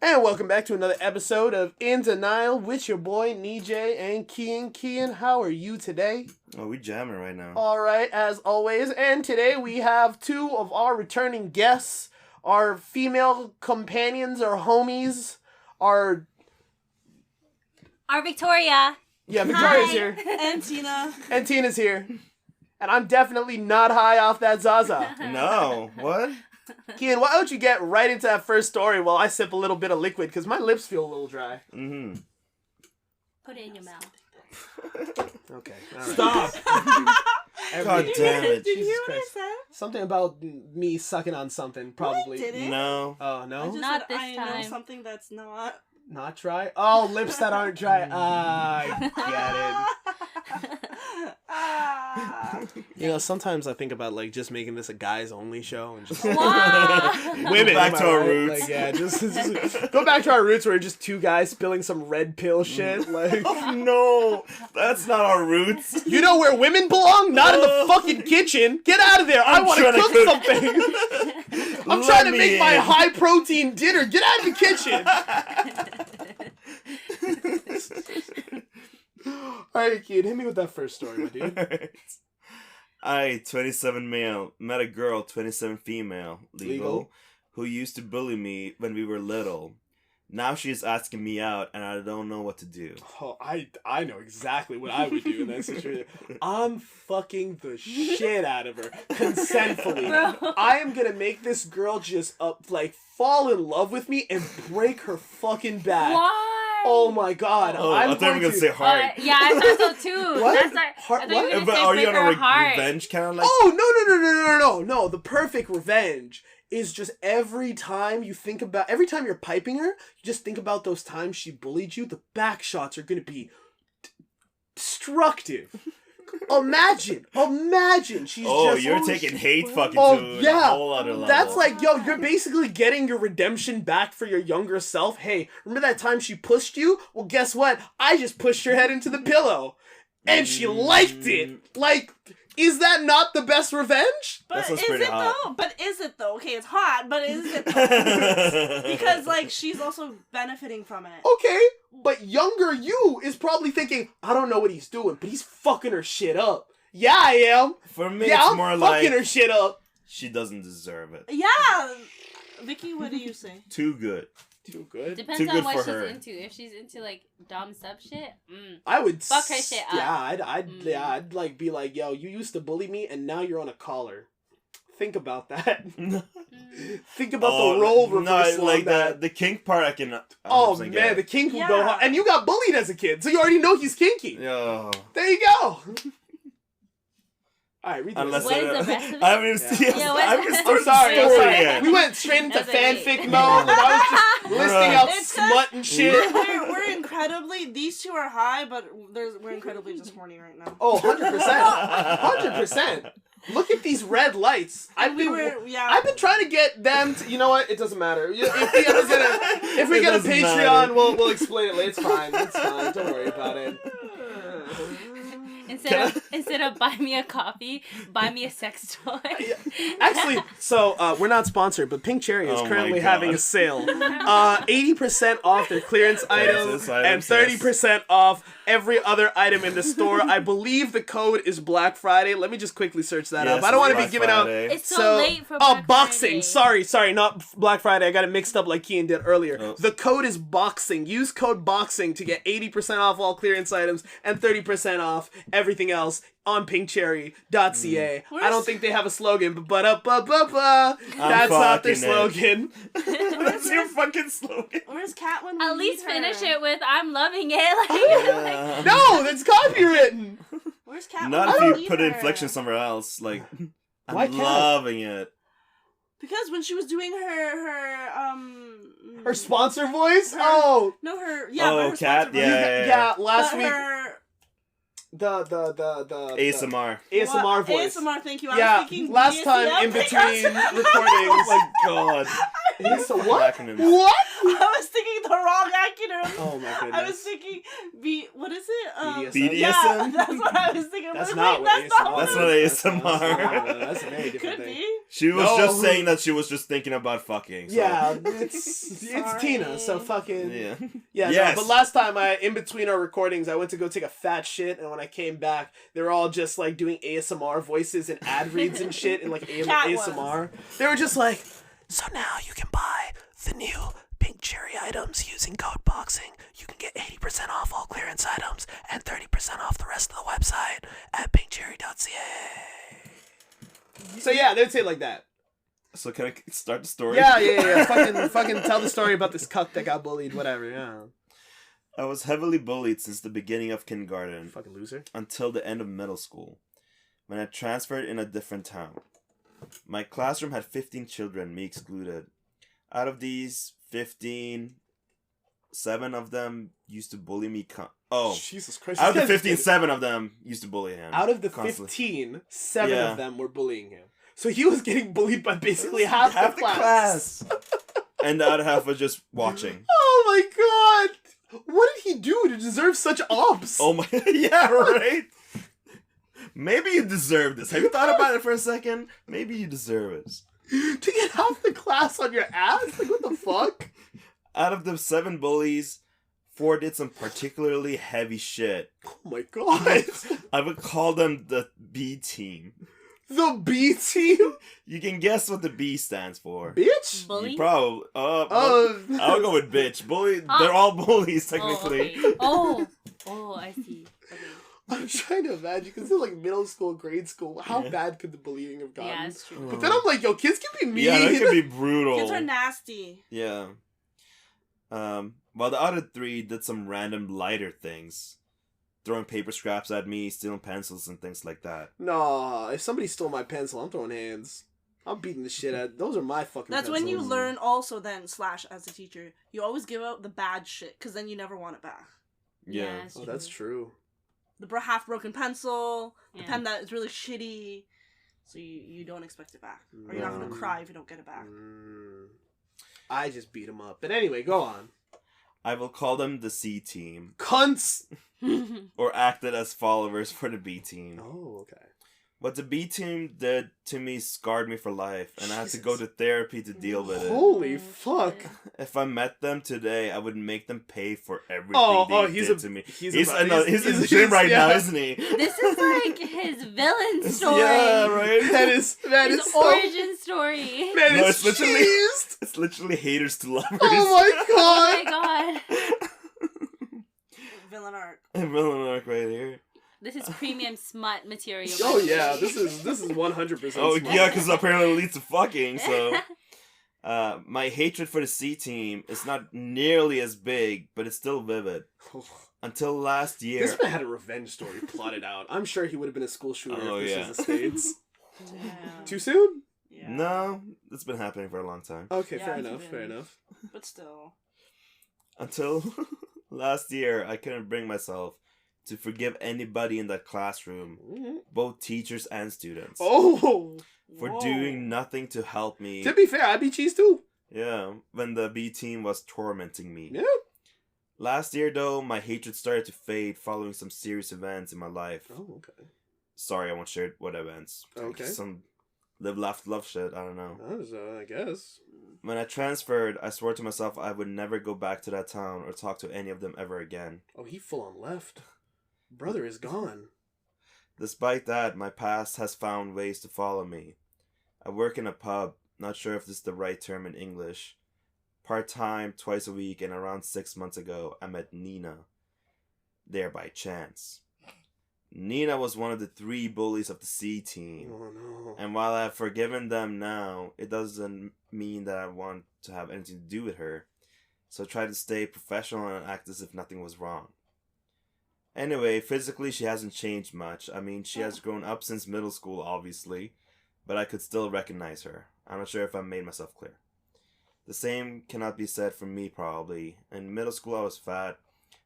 And welcome back to another episode of In Denial with your boy Nejay and Kiyan. Kiyan, how are you today? Oh, we jamming right now. All right, as always. And today we have two of our returning guests, our female companions, our homies, our Victoria. Yeah, Victoria's Hi. here. And Tina. And Tina's here. And I'm definitely not high off that Zaza. No, what? Kiyan, why don't you get right into that first story while I sip a little bit of liquid, because my lips feel a little dry. Mm-hmm. Put it in your mouth. Okay. All right. Stop! God damn it. Did you hear Jesus what I Christ. said? Something about me sucking on something, probably. What? Did it? No. Oh, I no? just Not said this I know time. something that's not. Not dry? Oh, lips that aren't dry. I Ah. get it. You know, sometimes I think about, like, just making this a guys-only show and just... Wow. Women, Back am to I our right? roots. Like, yeah, just go back to our roots where we're just two guys spilling some red pill shit. Like, Oh, no. That's not our roots. you know where women belong? Not in the fucking kitchen. Get out of there. I I'm want to trying to cook cook. something. I'm Let trying to me make my in. high-protein dinner. Get out of the kitchen. Alright, kid, hit me with that first story, my dude. I, 27 male, met a girl, 27 female, legal, who used to bully me when we were little. Now she's asking me out, and I don't know what to do. Oh, I know exactly what I would do in that situation. I'm fucking the shit out of her consentfully. Bro. I am gonna make this girl just fall in love with me and break her fucking back. Why? Oh my god! Oh, I'm I thought you were going to say heart. Yeah, I thought so too. What? That's like, Heart- I thought you were what? gonna But say are you break on a her heart. revenge kind of like? Oh no! The perfect revenge is just every time you're piping her, you just think about those times she bullied you. The back shots are gonna be destructive. Imagine. She's Oh, just. you're taking hate fucking Oh, to yeah. a whole other level. That's like, yo, you're basically getting your redemption back for your younger self. Hey, remember that time she pushed you? Well, guess what? I just pushed her head into the pillow. And she liked it. Like, is that not the best revenge? But That sounds is pretty it hot. though? But is it though? Okay, it's hot, but is it though? Because like she's also benefiting from it. Okay, but younger you is probably thinking, I don't know what he's doing, but he's fucking her shit up. Yeah, I am. For me, Yeah, it's I'm more fucking like her shit up. she doesn't deserve it. Yeah. Vicky, what do you say? Too good. Too good. Depends Too on good what for she's her. into. If she's into like dumb sub shit, I would Fuck her shit up. Yeah, I'd like be like, yo, you used to bully me, and now you're on a collar. Think about that. Think about the role reversal. like on that. the kink part. I can. Oh 100% man, get. the kink will Yeah. go hard, and you got bullied as a kid, so you already know he's kinky. Yo. There you go. All right, read the Unless rest. What is the rest of it? I haven't even seen. Yeah, what- I haven't I'm started sorry, the I'm story sorry. yet. We went straight into That's okay. fanfic mode, and I was just listing out It's smut and shit. We're incredibly. These two are high, but we're incredibly just horny right now. Oh, 100%. 100%. Look at these red lights. I've been trying to get them to, you know what? It doesn't matter. If we get a doesn't Patreon, matter. we'll explain it later. It's fine. Don't worry about it. Instead of buy me a coffee, buy me a sex toy. Actually, so we're not sponsored, but Pink Cherry is Oh my currently God. having a sale. 80% off their clearance items and items, 30% off every other item in the store. I believe the code is Black Friday. Let me just quickly search that Yes, up. I don't want to be Black giving out. Friday. It's so late for Oh, Black boxing. Friday. Sorry, not Black Friday. I got it mixed up like Kiyan did earlier. Oh. The code is BOXING. Use code BOXING to get 80% off all clearance items and 30% off everything else on pinkcherry.ca. I don't think they have a slogan, but that's not their fucking it. slogan. That's your fucking slogan. Where's Kat when we At least need her? finish it with I'm loving it. Like, No, that's copywritten. Where's Kat? Not when if we you need put her? inflection somewhere else. Like, Why I'm can't? loving it. Because when she was doing Her sponsor voice? Her- Oh. no her Oh, her Kat? sponsor- Yeah. Last But week. her The ASMR. ASMR What? voice. ASMR, thank you. I Yeah, was thinking last time in BDSM between because- recordings. Oh my god. So what? Acronyms. What? I was thinking the wrong acronym. Oh my goodness. I was thinking, what is it? BDSM? Yeah, that's what I was thinking. That's Wait, not that's not what That's what not it ASMR. That's a very different could thing. be. She was No. just saying that she was just thinking about fucking. So. Yeah, it's Sorry. Tina, so fucking Yeah. yeah. Yes. No, but last time in between our recordings, I went to go take a fat shit, and when I came back, they were all just like doing ASMR voices and ad reads and shit, and like Cat ASMR. They were just like, so now you can buy the new pink cherry items using code boxing. You can get 80% off all clearance items and 30% off the rest of the website at pinkcherry.ca. So yeah, they'd say it like that. So can I start the story? Yeah. fucking tell the story about this cuck that got bullied, whatever, yeah. I was heavily bullied since the beginning of kindergarten Fucking loser. until the end of middle school, when I transferred in a different town. My classroom had 15 children, me excluded. Out of these 15, 7 of them used to bully me. Jesus Christ. Out of the 15, 7 of them used to bully him. Out of the constantly. 15, 7 Yeah. of them were bullying him. So he was getting bullied by basically half the class. And the other half was just watching. Oh my god! What did he do to deserve such ops? Oh my, yeah, right? Maybe you deserve this. Have you thought about it for a second? Maybe you deserve it. To get half the class on your ass? Like, what the fuck? Out of the 7 bullies, 4 did some particularly heavy shit. Oh my god. I would call them the B team. The B team? You can guess what the B stands for. Bitch? Bully? You probably. Oh. I'll go with bitch. Bully. They're all bullies, Oh, technically. okay. Oh, I see. Okay. I'm trying to imagine, because it's like middle school, grade school. How Yeah. bad could the bullying have gotten? Yeah, it's true. But then I'm like, yo, kids can be mean. Yeah, that could be brutal. Kids are nasty. Yeah. While the other 3 did some random lighter things. Throwing paper scraps at me, stealing pencils and things like that. Nah, if somebody stole my pencil, I'm throwing hands. I'm beating the shit out. Those are my fucking That's pencils. when you learn also then, / as a teacher, you always give out the bad shit, because then you never want it back. Yeah. it's Oh, that's true. The half-broken pencil, the Yeah. pen that is really shitty, so you don't expect it back. Or you're not going to cry if you don't get it back. I just beat him up. But anyway, go on. I will call them the C team. Cunts! Or acted as followers for the B team. Oh, okay. What the B team did to me scarred me for life, and I had to go to therapy to deal with it. Holy fuck. If I met them today, I would make them pay for everything they he's did to me. He's He's in the gym right now, isn't he? This is like his villain story. Yeah, right? That is His so... origin story. Man, No, it's it's literally- cheesed. It's literally haters to lovers. Oh my Oh god. my god. Villain arc. Villain arc right here. This is premium smut material. Oh yeah, this is 100%. Oh smart. yeah, because apparently it leads to fucking, so... my hatred for the C team is not nearly as big, but it's still vivid. Until last year... This man had a revenge story plotted out. I'm sure he would have been a school shooter Oh, if this yeah. was the States. Damn. Too soon? Yeah. No, it's been happening for a long time. Okay, Yeah, fair it's enough, been- fair enough. But still. Until last year, I couldn't bring myself to forgive anybody in that classroom, both teachers and students, Oh! for Whoa. doing nothing to help me. To be fair, I'd be cheese too. Yeah, when the B team was tormenting me. Yeah. Last year, though, my hatred started to fade following some serious events in my life. Oh, okay. Sorry, I won't share what events. Okay. Some live, laugh, love shit. I don't know. I guess. When I transferred, I swore to myself I would never go back to that town or talk to any of them ever again. Oh, he full on left. Brother is gone. Despite that, my past has found ways to follow me. I work in a pub, not sure if this is the right term in English. Part-time, twice a week, and around 6 months ago, I met Nina. There by chance. Nina was one of the 3 bullies of the C team. Oh no. And while I have forgiven them now, it doesn't mean that I want to have anything to do with her. So I try to stay professional and act as if nothing was wrong. Anyway, physically she hasn't changed much. I mean, she has grown up since middle school, obviously. But I could still recognize her. I'm not sure if I made myself clear. The same cannot be said for me, probably. In middle school I was fat,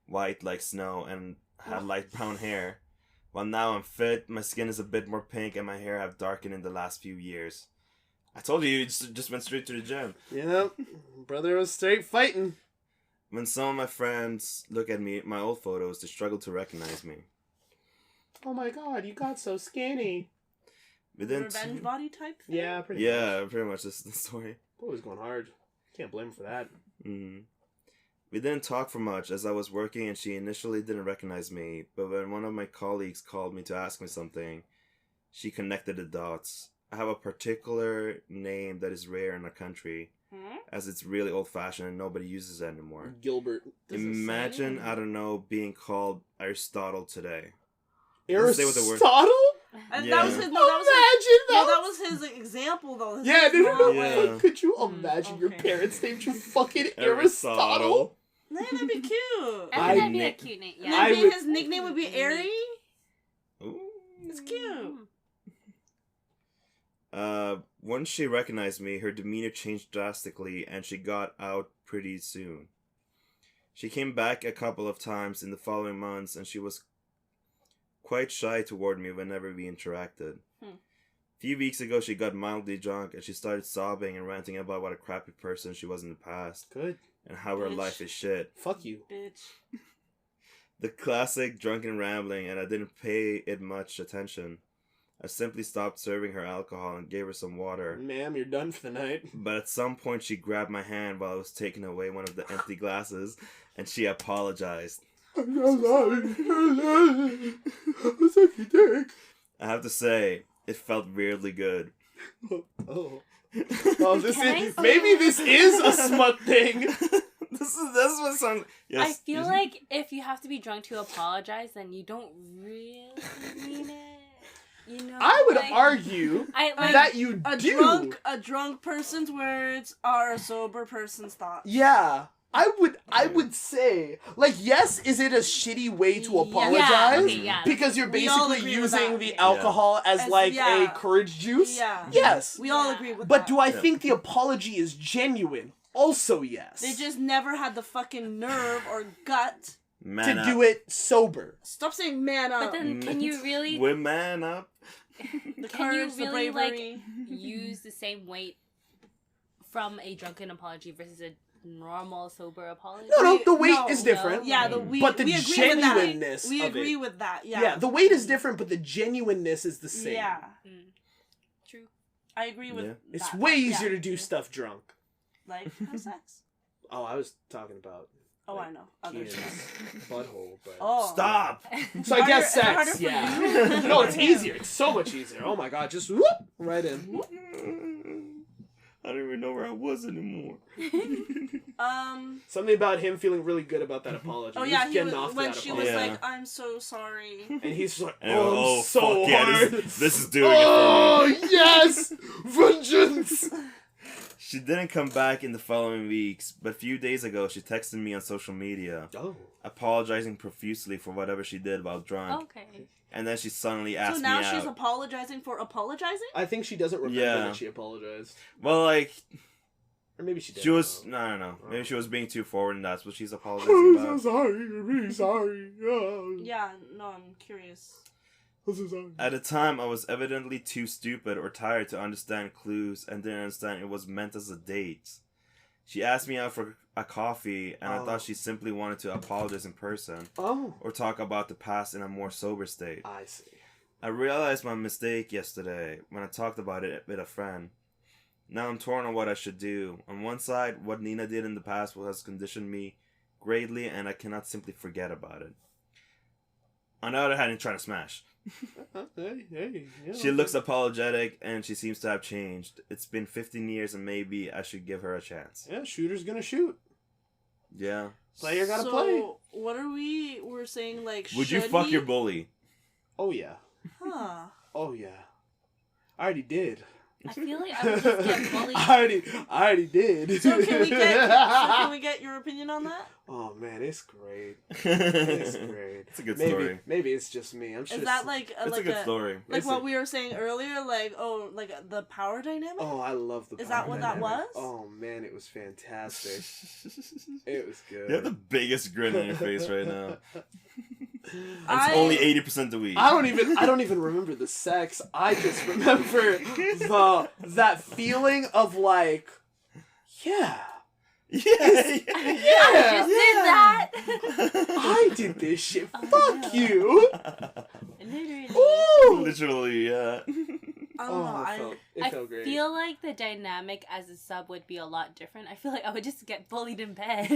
white like snow, and had light brown hair. While now I'm fit, my skin is a bit more pink, and my hair have darkened in the last few years. I told you, you just went straight to the gym. Yeah, brother was straight fighting. When some of my friends look at me, my old photos, they struggle to recognize me. Oh my god, you got so skinny. Revenge body type thing? Yeah, pretty much. This is the story. Boy was going hard. Can't blame him for that. Mm-hmm. We didn't talk for much as I was working and she initially didn't recognize me, but when one of my colleagues called me to ask me something, she connected the dots. I have a particular name that is rare in our country, as it's really old-fashioned and nobody uses it anymore. Gilbert. Imagine, I don't know, being called Aristotle today. Aristotle? And yeah. that was his. That was his example, though. No. Could you imagine your parents named you fucking Aristotle? Man, that'd be cute. I think that'd be a cute name. Yeah. Maybe his nickname would be Airy. Ooh. It's cute. Once she recognized me, her demeanor changed drastically, and she got out pretty soon. She came back a couple of times in the following months, and she was quite shy toward me whenever we interacted. A few weeks ago, she got mildly drunk, and she started sobbing and ranting about what a crappy person she was in the past. Good. And how her life is shit. Fuck you. Bitch. The classic drunken rambling, and I didn't pay it much attention. I simply stopped serving her alcohol and gave her some water. Ma'am, you're done for the night. But at some point, she grabbed my hand while I was taking away one of the empty glasses, and she apologized. I'm so sorry. I'm such a dick. I have to say, it felt weirdly good. Oh, maybe this is a smut thing. This is what sounds. Yes. I feel like if you have to be drunk to apologize, then you don't really mean it. You know, I would argue that you do. A drunk person's words are a sober person's thoughts. Yeah. I would say, like, yes, is it a shitty way to apologize? Because you're basically using the alcohol as a courage juice? Yeah. Yes. We all agree with that. But do I think the apology is genuine? Also, yes. They just never had the fucking nerve or gut to do it sober. Stop saying man up. But then can you really... We're man up. The can courage, you really, the bravery. use the same weight from a drunken apology versus a normal sober apology? No, the weight is different. No. Yeah, but the genuineness we agree with that. Yeah. Yeah, the weight is different, but the genuineness is the same. Yeah. True. I agree with that. It's way easier to do stuff drunk. Like have sex. Oh, I was talking about. Oh, I know. Other stuff. Butthole, but stop. So I guess sex. Yeah. No, it's easier. It's so much easier. Oh my god, just whoop right in. I don't even know where I was anymore. Something about him feeling really good about that apology. Oh yeah, when she was like, "I'm so sorry," and he's like, "Oh, so fuck hard. Yeah, this is doing it for me." Oh yes, vengeance. She didn't come back in the following weeks, but a few days ago she texted me on social media, apologizing profusely for whatever she did while drunk. Okay. And then she suddenly asked me out. So now she's apologizing for apologizing? I think she doesn't remember that she apologized. Well, like... Or maybe she did. She was... No, I don't know. Maybe she was being too forward and that's what she's apologizing about. I'm so sorry. I'm really sorry. Yeah, no, I'm curious. At the time, I was evidently too stupid or tired to understand clues and didn't understand it was meant as a date. She asked me out for a coffee, and I thought she simply wanted to apologize in person. Or talk about the past in a more sober state. I see. I realized my mistake yesterday when I talked about it with a friend. Now I'm torn on what I should do. On one side, what Nina did in the past has conditioned me greatly, and I cannot simply forget about it. On the other hand, I'm trying to smash. She looks apologetic and she seems to have changed. It's been 15 years and maybe I should give her a chance. Yeah, shooter's gonna shoot. Yeah. Player gotta play. What are we're saying, like, would you fuck your bully? Oh yeah. Huh. Oh yeah. I already did. I feel like I would just get bullied. I already did. So can we get your opinion on that? Oh man, it's great. It's great. It's a good story. Maybe it's just me. I'm sure. Is that like it's a good story? Like what we were saying earlier, like the power dynamic? Oh, I love the power dynamic. Is that what that was? Oh man, it was fantastic. It was good. You have the biggest grin on your face right now. It's only 80% the weed. I don't even remember the sex. I just remember that feeling of like, yeah. Yeah. did this shit. Oh, Fuck no. you. Literally. Ooh. Literally, yeah. I don't know. It felt I great. feel like the dynamic as a sub would be a lot different. I feel like I would just get bullied in bed.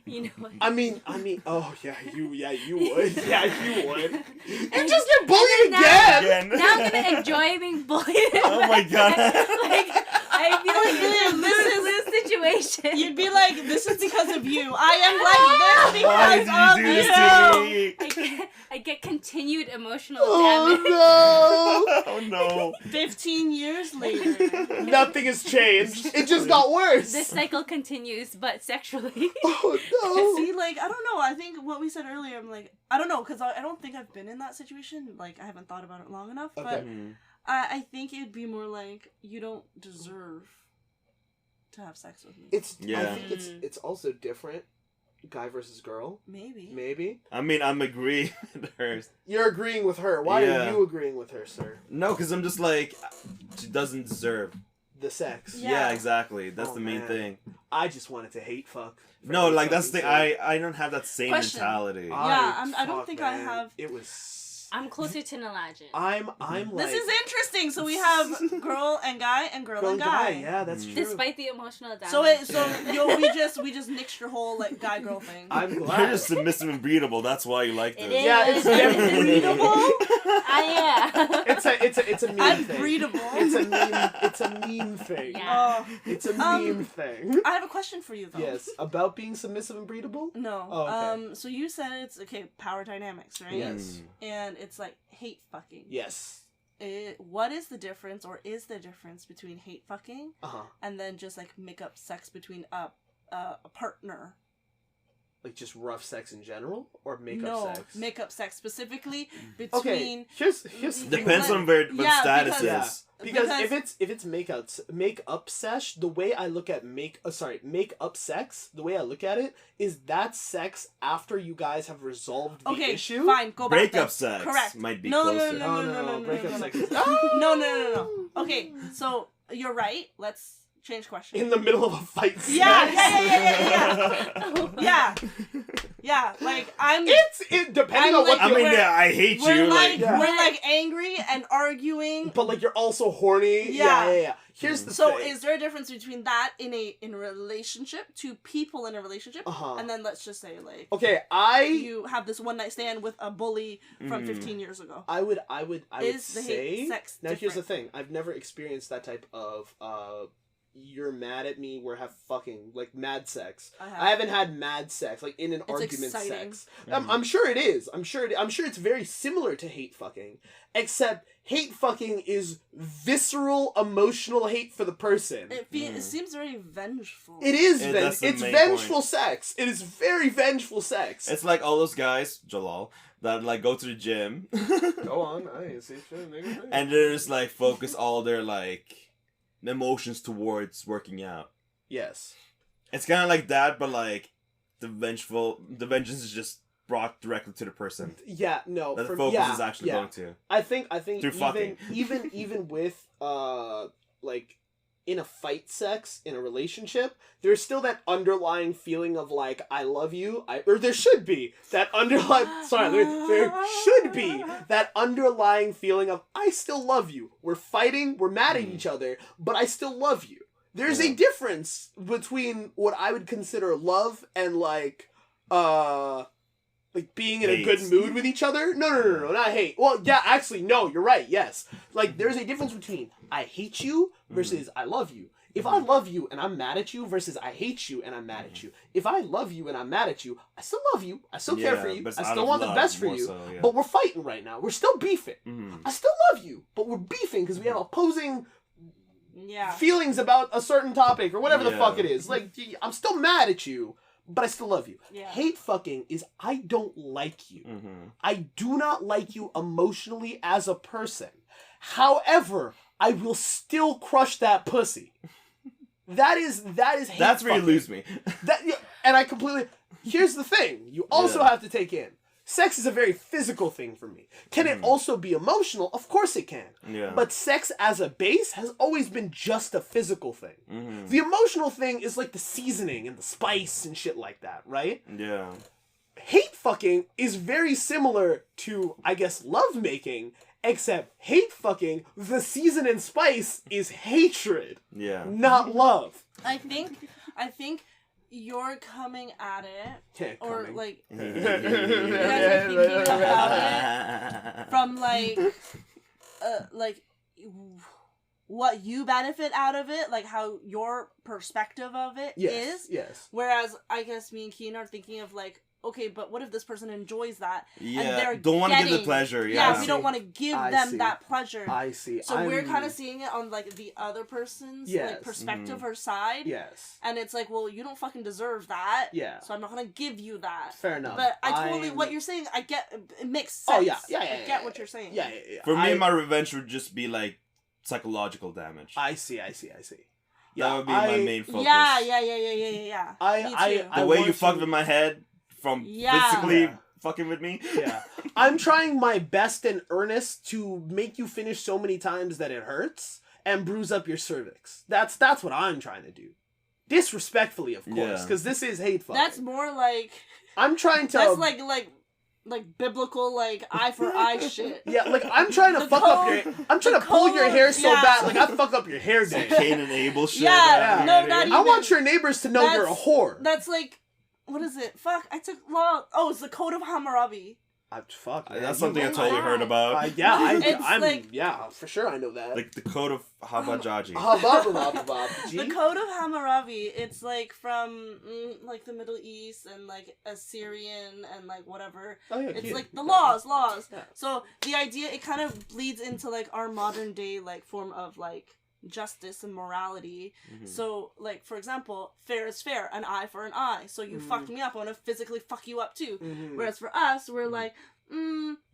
You know. I mean, oh yeah, you would, yeah, you would. You just get bullied again. Again. Now I'm gonna enjoy being bullied. Oh my God. Like I feel like this is lose situation. You'd be like, this is because of you. I am like Why this did because you do of this you. to me? I get continued emotional damage. Oh Oh no. 15 years later. no! Nothing has changed. It just got worse. This cycle continues, but sexually. Oh See, like, I don't know. I think what we said earlier, I'm like, I don't know, because I don't think I've been in that situation. Like, I haven't thought about it long enough. Okay. But Mhm. I think it'd be more like, you don't deserve to have sex with me. It's I Yeah. think it's also different. Guy versus girl, Maybe. maybe. I mean, I'm agreeing with her. You're agreeing with her. Why Yeah. are you agreeing with her, sir? No, because I'm just like, she doesn't deserve. The sex. Yeah. Yeah, exactly. That's Oh, the main man. thing. I just wanted to hate fuck. for No, hate like that's the fucking thing. sake. I don't have that same Question. mentality. Yeah, I don't fuck, think I man. have- It was. I'm closer to Nalajin. I'm like. This is interesting. So we have girl and guy and girl, girl and guy. Yeah, that's Mm. true. Despite the emotional damage. We just nixed your whole like guy girl thing. I'm You're glad. just submissive and breedable. That's why you like It this. is. Yeah, it's definitely Yeah. It's a meme I'm thing. breedable. It's a meme thing. Yeah. Oh, It's a meme thing. I have a question for you though. Yes, about being submissive and breedable. No. Oh, okay. So you said it's okay. Power dynamics, right? Yes. And it's like hate fucking. Yes. What is the difference, or is the difference between hate fucking Uh-huh. and then just like make up sex between a partner? Like just rough sex in general, or makeup No, sex. Make-up sex specifically between. Okay. Here's the thing. Depends on what Yeah, status because- is. Because Because- if it's make-up sesh, the way I look at make-up sex, the way I look at it is that sex after you guys have resolved the Okay, issue. fine. Go back. Breakup then. sex Correct. might be No, no, closer. no, No, breakup sex is No. Okay, so you're right. Let's change question. in the middle of a fight. Yeah. Oh my Yeah. Yeah, like I'm. It depending I'm on what like- I you mean, yeah, I hate We're you. like, Yeah. we're like angry and arguing. but like you're also horny. Yeah. Yeah. Here's the So thing. is there a difference between that in a relationship, two people in a relationship, Uh-huh. and then let's just say like Okay, you have this one night stand with a bully from 15 years ago? I would Is the say hate sex now here's the different? thing. I've never experienced that type of you're mad at me, we're have fucking like mad sex. I haven't had mad sex like in an argument exciting. sex. I'm sure it is. I'm sure it's very similar to hate fucking, except hate fucking is visceral emotional hate for the person. It seems very vengeful. It is Yeah, that's the it's main vengeful point. sex. It is very vengeful sex. It's like all those guys, Jalal, that like go to the gym Go on, I see shit, nigga. and they're just like focus all their like emotions towards working out. Yes. It's kind of like that, but like the vengeance is just brought directly to the person Yeah, no. that the for- focus yeah, is actually yeah. going to. I think Through fucking. even with like in a fight sex in a relationship, there's still that underlying feeling of like I love you. Or there should be that underlying there should be that underlying feeling of I still love you. We're fighting, we're mad at each other, but I still love you. There's a Yeah. difference between what I would consider love and like being in a Hate. good mood with each other. No, not hate. Well, yeah, actually, no, you're right, yes. Like, there's a difference between I hate you versus I love you. If I love you and I'm mad at you versus I hate you and I'm mad at you. If I love you and I'm mad at you, I still love you. I still care for you. but it's I out still of want the love best for more you. so, yeah. But we're fighting right now. We're still beefing. Mhm. I still love you, but we're beefing because we have opposing Yeah. feelings about a certain topic or whatever the Yeah. fuck it is. Like, I'm still mad at you, but I still love you. Yeah. Hate fucking is I don't like you. Mhm. I do not like you emotionally as a person. However, I will still crush that pussy. That is hate That's where you fucking. lose me. And I completely. Here's the thing. You also Yeah. have to take in. Sex is a very physical thing for me. Can it also be emotional? Of course it can. Yeah. But sex as a base has always been just a physical thing. Mhm. The emotional thing is like the seasoning and the spice and shit like that, right? Yeah. Hate fucking is very similar to, I guess, love making, except hate fucking, the season and spice is hatred, Yeah. not love. I think you're coming at it, Yeah, or coming. like Yeah. you guys are thinking about it from like what you benefit out of it, like how your perspective of it is. Yes. Whereas I guess me and Kiyan are thinking of like, okay, but what if this person enjoys that? Yeah, and they're don't want to give the getting- pleasure. Yeah, Yeah, we don't want to give I them see. that pleasure. I see. So we're kind of seeing it on like the other person's Yes. like perspective or side. Yes. And it's like, well, you don't fucking deserve that. Yeah. So I'm not gonna give you that. Fair enough. But I totally, what you're saying, I get, it makes sense. Oh, yeah. I get what you're saying. Yeah. For me, my revenge would just be like psychological damage. I see. That would be my main focus. Yeah. Me too. The way you fucked with my head from physically Yeah. fucking with me. Yeah. I'm trying my best and earnest to make you finish so many times that it hurts and bruise up your cervix. That's what I'm trying to do. Disrespectfully, of course, Yeah. because this is hate fucking. That's more like, I'm trying to. that's like biblical, like eye for eye shit. Yeah, like I'm trying to The fuck code- up your. I'm trying the to pull your code, hair so yeah. bad, like I fuck up your hair Some day. Cain and Abel shit. Yeah, no, not I even. want your neighbors to know you're a That's- whore. That's like, what is it? Fuck, I took law. Oh, it's the Code of Hammurabi. Fuck. Man. That's something I went totally back. heard about. Yeah, It's I'm like- yeah, for sure I know that. Like the code of Habajaji. The Code of Hammurabi, it's like from like the Middle East and like Assyrian and like whatever. Oh, yeah, It's yeah. like the laws. Yeah. So the idea, it kind of bleeds into like our modern day like form of like justice and morality. Mhm. So like, for example, fair is fair, an eye for an eye. So you fucked me up, I want to physically fuck you up too. Mhm. Whereas for us, we're like,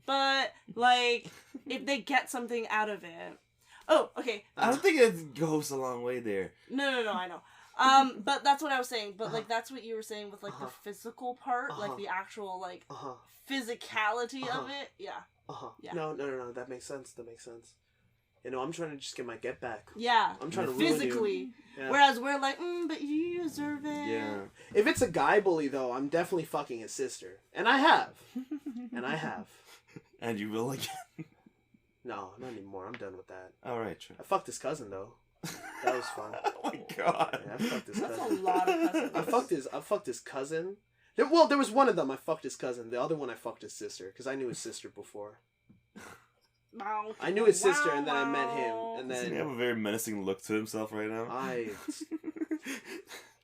but like if they get something out of it. Oh, okay. I don't think it goes a long way there. No, I know. But that's what I was saying. But like that's what you were saying with like the physical part, like the actual like physicality of it. Yeah. Yeah. No. That makes sense. You know, I'm trying to just get my get back. Yeah. I'm trying to ruin physically. you. Yeah. Whereas we're like, but you deserve it. Yeah. If it's a guy bully, though, I'm definitely fucking his sister. And I have. And you will again. No, not anymore. I'm done with that. Alright, sure. I fucked his cousin, though. That was fun. Oh my god. Yeah, I fucked his That's cousin. a lot of cousins. I fucked his cousin. There was one of them I fucked his cousin. The other one I fucked his sister, because I knew his sister before. I knew his sister, and then I met him, and Doesn't he then have a very menacing look to himself right now?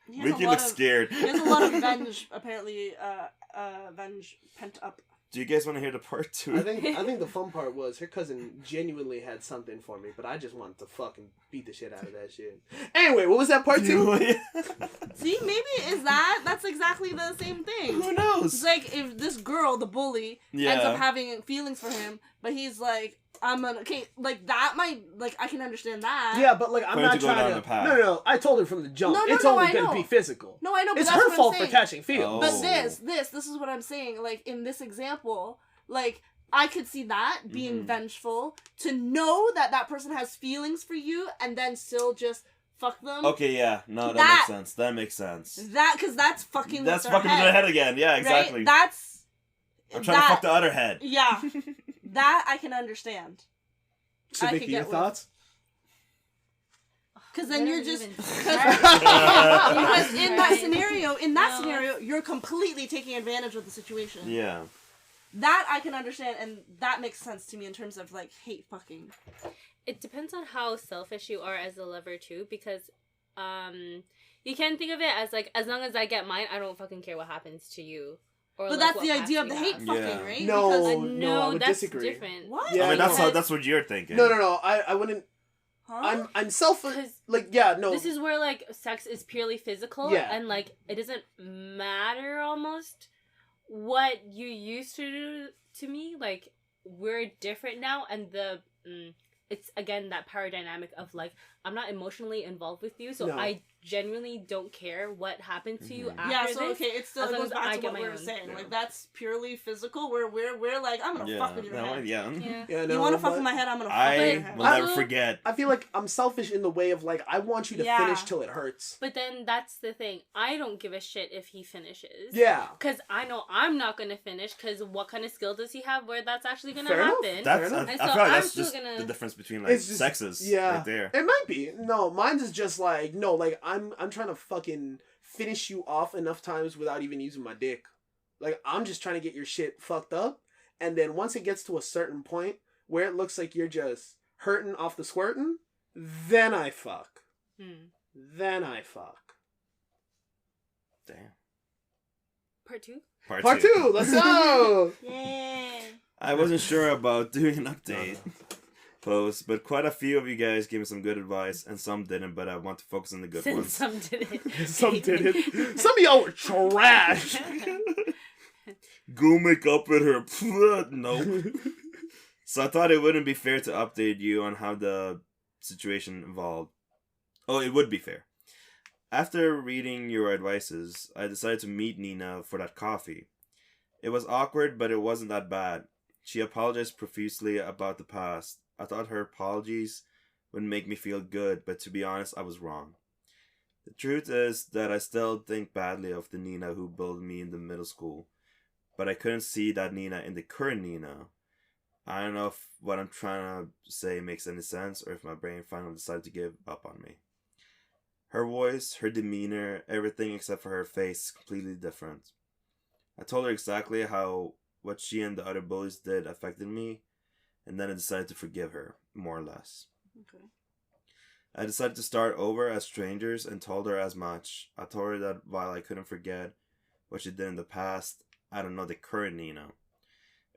He has Vicky a lot looks of- scared. He has a lot of venge, apparently, venge pent up. Do you guys want to hear the part 2? I think the fun part was her cousin genuinely had something for me, but I just wanted to fucking beat the shit out of that shit. Anyway, what was that part 2? See, maybe is that's exactly the same thing. Who knows? It's like if this girl, the bully, ends up having feelings for him, but he's like, like that might, like, I can understand that. Yeah, but like I'm For him not to go trying down to. the path. No. I told her from the jump. No, It's no, only I gonna know. be physical. No, I know, but It's that's her what fault I'm for saying. catching feels. Oh. But this is what I'm saying. Like, in this example, like, I could see that being vengeful, to know that that person has feelings for you, and then still just fuck them. Okay, yeah. No, that makes sense. Because that's fucking That's with their fucking with their head again. Yeah, exactly. Right? That's... I'm trying to fuck the other head. Yeah. That I can understand. So, I Vicky, could your get with. thoughts? Because then Where you're does just... it even Because in that Right. scenario, you're completely taking advantage of the situation. Yeah. That I can understand, and that makes sense to me in terms of, like, hate fucking. It depends on how selfish you are as a lover too, because you can think of it as like, as long as I get mine, I don't fucking care what happens to you. Or But like, that's what the past idea of you the hate have. fucking, Yeah. right? No. Because, I would that's disagree. different. what? Yeah, I mean, no. that's what you're thinking. No. I wouldn't. Huh? I'm self. 'Cause Like, yeah, no. This is where like sex is purely physical, Yeah. and like it doesn't matter almost what you used to do to me. Like we're different now, and it's again that power dynamic of like I'm not emotionally involved with you, so No. I genuinely don't care what happened to you after Yeah, this. so okay, it still as long goes as back I to get what my we were own. saying. Yeah. Like, that's purely physical, where we're like, I'm gonna fuck with your head. Yeah. Yeah, You no, want to fuck but with my head, I'm gonna fuck with your I head. will Also- never forget. I feel like I'm selfish in the way of like I want you to Yeah. finish till it hurts. But then that's the thing. I don't give a shit if he finishes. Yeah. Because I know I'm not going to finish, because what kind of skill does he have where that's actually going to Fair enough. happen? That's, I, enough. I And feel so like I'm that's still just gonna- the difference between like It's just- sexes Yeah. right there. It might be. No, mine's is just like, no, like I'm trying to fucking finish you off enough times without even using my dick. Like I'm just trying to get your shit fucked up, and then once it gets to a certain point where it looks like you're just hurting off the squirting, then I fuck. Then I fuck. Damn. Part 2? Part 2, let's go! Yay. I wasn't sure about doing an update post, but quite a few of you guys gave me some good advice, and some didn't, but I want to focus on the good Since ones. some didn't. Some didn't. Some of y'all were trash. Go make up with her. No. So I thought it wouldn't be fair to update you on how the situation evolved. Oh, it would be fair. After reading your advices, I decided to meet Nina for that coffee. It was awkward, but it wasn't that bad. She apologized profusely about the past. I thought her apologies would make me feel good, but to be honest, I was wrong. The truth is that I still think badly of the Nina who bullied me in the middle school, but I couldn't see that Nina in the current Nina. I don't know if what I'm trying to say makes any sense, or if my brain finally decided to give up on me. Her voice, her demeanor, everything except for her face is completely different. I told her exactly how what she and the other bullies did affected me, and then I decided to forgive her, more or less. Okay. I decided to start over as strangers and told her as much. I told her that while I couldn't forget what she did in the past, I don't know the current Nina.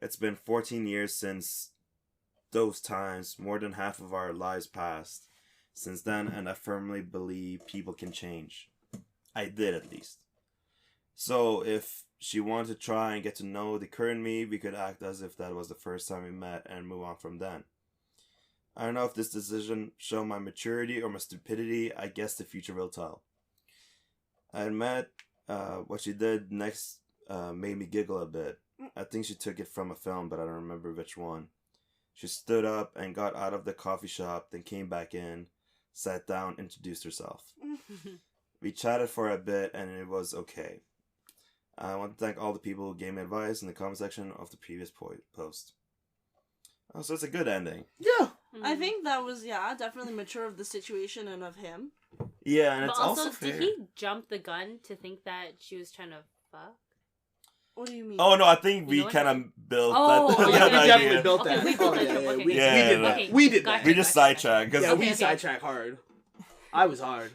It's been 14 years since those times, more than half of our lives passed since then, and I firmly believe people can change. I did, at least. So if she wanted to try and get to know the current me, we could act as if that was the first time we met and move on from then. I don't know if this decision showed my maturity or my stupidity. I guess the future will tell. I admit what she did next made me giggle a bit. I think she took it from a film, but I don't remember which one. She stood up and got out of the coffee shop, then came back in, sat down, introduced herself. We chatted for a bit, and it was okay. I want to thank all the people who gave me advice in the comment section of the previous post. Oh, so it's a good ending. Yeah. I think that was, definitely mature of the situation and of him. Yeah, and But it's also, also fair. did he jump the gun to think that she was trying to fuck? What do you mean? Oh no, I think You we know what kind I of built Oh, that, oh, Yeah, that we idea. definitely built Okay, that. we built Oh, that yeah, trope, yeah, okay. we Yeah. did that. Okay, We did gotcha, that. We just gotcha, sidetracked because Yeah, we Okay. sidetrack hard. I was hard.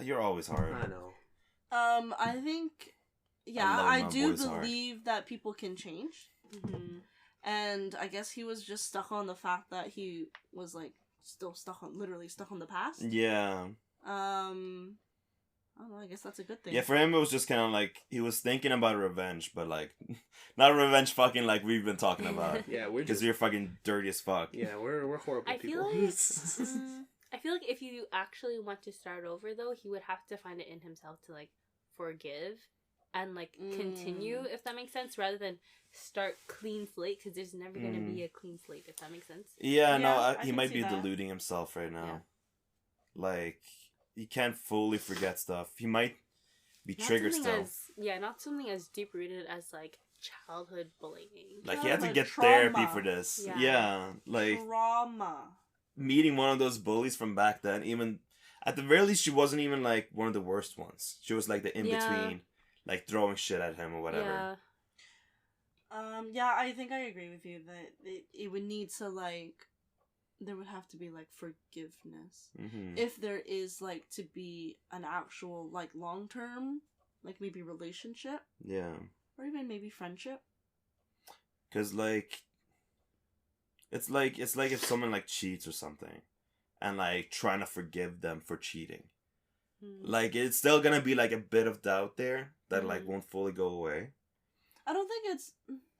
you're always hard. I know. I think, love I my do boys hard. believe that people can change. Mhm. And I guess he was just stuck on the fact that he was, like, literally stuck on the past. Yeah. I don't know, I guess that's a good thing. Yeah, for him it was just kind of like he was thinking about revenge, but like not revenge fucking like we've been talking about. Yeah, we're Because just. you're fucking dirty as fuck. Yeah, we're horrible I people. feel like I feel like if you actually want to start over, though, he would have to find it in himself to like forgive and like continue, if that makes sense, rather than start clean slate, because there's never gonna be a clean slate, if that makes sense. Yeah, no, Yeah, I he can might see be that. deluding himself right now. Like he can't fully forget stuff. He might be triggered still. Not something as deep rooted as like childhood bullying. Like he had to Childhood get trauma. therapy for this. Yeah. Yeah, like Trauma. meeting one of those bullies from back then, even at the very least, she wasn't even like one of the worst ones. She was like the in between, like throwing shit at him or whatever. Yeah. I think I agree with you that it would need to, like, there would have to be, like, forgiveness. Mm-hmm. If there is, like, to be an actual, like, long-term, like, maybe relationship, Yeah, or even maybe friendship. because like, it's like if someone like cheats or something, and like trying to forgive them for cheating. Like it's still gonna be like a bit of doubt there that like won't fully go away. I don't think it's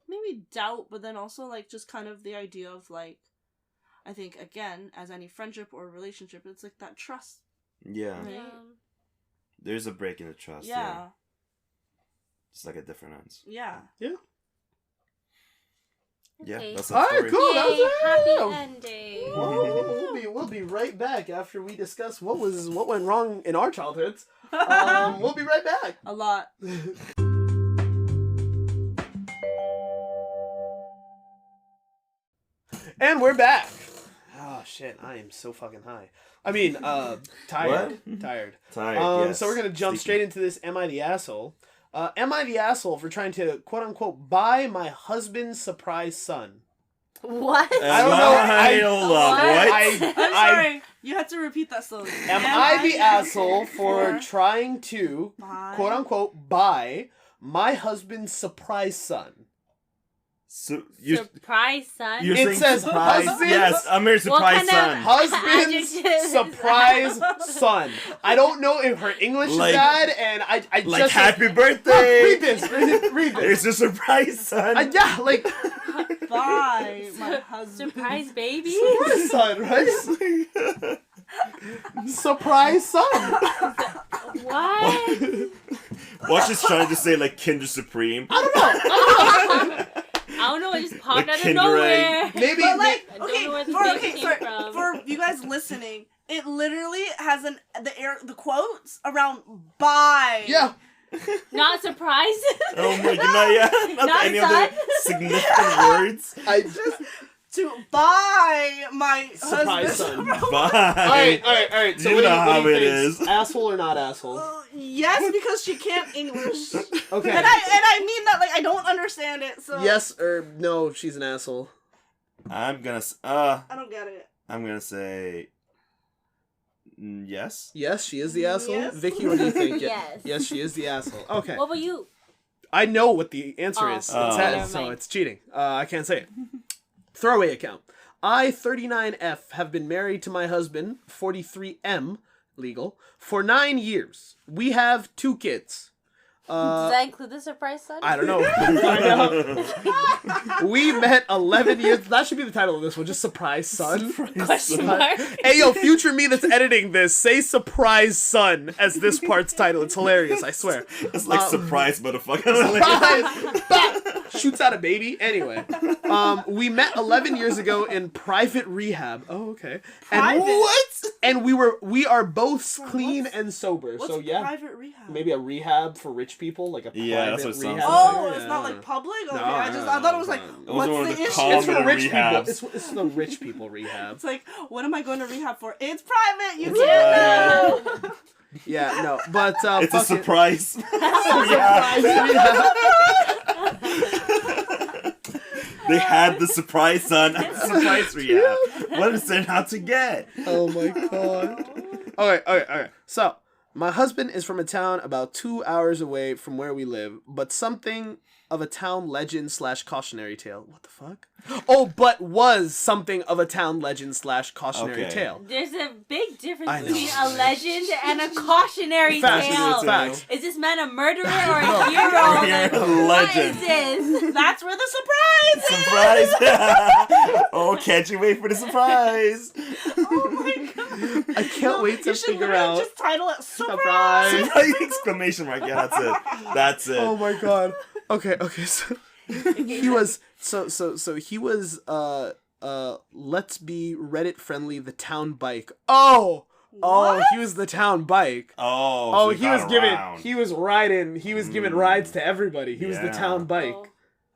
maybe doubt, but then also, like, just kind of the idea of, like, I think, again, as any friendship or relationship, it's like that trust Yeah. Right. There's a break in the trust. Yeah. Just like at different ends. Yeah. Yeah, Okay. that's All our right, story. cool. That Yay, was happy ending. We'll be right back after we discuss what went wrong in our childhoods. We'll be right back. A lot. And we're back. Oh shit, I am so fucking high. I mean, tired. What? Tired. Tired. Yes. So we're gonna jump straight into this. Am I the asshole? Am I the asshole for trying to quote unquote buy my husband's surprise son? What? I don't know. Hold up, what? I'm sorry. You had to repeat that slowly. Am I the asshole for trying to quote unquote buy my husband's surprise son? So you Surprise, son. You're It saying says surprise. husband- Yes, Amir's surprise What kind son. of- Husband's Adjective. surprise son. I don't know if her English Like- is bad, and I Like just happy Look, birthday. read this. Read There's this. a surprise son. Yeah, like Bye, my husband. Surprise, baby. surprise son, right? Surprise son. What? Watch is trying to say like Kinder Supreme. I don't know. It just popped Like out of Kinder nowhere. Egg. Maybe I But don't know where this baby came sorry, from. for you guys listening, it literally has the quotes around "bye." yeah. Not surprised. Oh my god, yeah. Not, Not any son. other significant words. I just To buy my surprise husband. son. Bye. All right. So You what do know what how do you it think? is. Asshole or not asshole? Yes, because she can't English. Okay. And I mean that like I don't understand it. So Yes or no? She's an asshole. I'm gonna I don't get it. I'm gonna say yes. Yes, she is the asshole. Yes. Vicky, what do you think? Yes. Yes, she is the asshole. Okay. What about you? I know what the answer is. Oh. It Never says, so mind. it's cheating. I can't say it. Throwaway account. I, 39F, have been married to my husband, 43M, legal, for 9 years. We have 2 kids. Does that include the surprise son? I don't know. Find out. We met 11 years. That should be the title of this one. Just surprise son. Question mark. Hey, yo, future me that's editing this, say surprise son as this part's title. It's hilarious, I swear. It's like surprise, motherfucker. Surprise! Bah! Shoots out a baby. Anyway, we met 11 years ago in private rehab. Oh, okay. And Private? what? And we are both clean and sober. What's So yeah, private rehab? maybe a rehab for rich people, like a Yeah, that's private what it sounds rehab. like. Oh, Yeah. it's not like public. Okay, No, I thought it was like, no. what's Those are the the issue? calm- It's for rich rehabs. people. It's the rich people rehab. It's like, what am I going to rehab for? It's private. You It's can't private. know. Yeah, no, but It's a fucking- surprise. Surprise rehab. They had the surprise son at the surprise rehab. What is there not to get? Oh my god. Okay. So, my husband is from a town about 2 hours away from where we live, but something of a town legend / cautionary tale. What the fuck? Oh, but was something of a town legend / cautionary Okay. tale. There's a big difference I know. between a legend and a cautionary Facts, tale. facts. Is this man a murderer or a No. hero? Like, A what legend. is this? That's where the surprise is. Surprise! Oh, can't you wait for the surprise? Oh my god. I can't wait to You should figure literally out. just title it surprise. Surprise. Exclamation mark. Yeah, that's it. That's it. Oh my god. Okay, so he was he was let's be Reddit friendly, the town bike. Oh, What? he was the town bike. Oh, Oh, so he was got giving around. he was giving rides to everybody. He was the Yeah. town bike.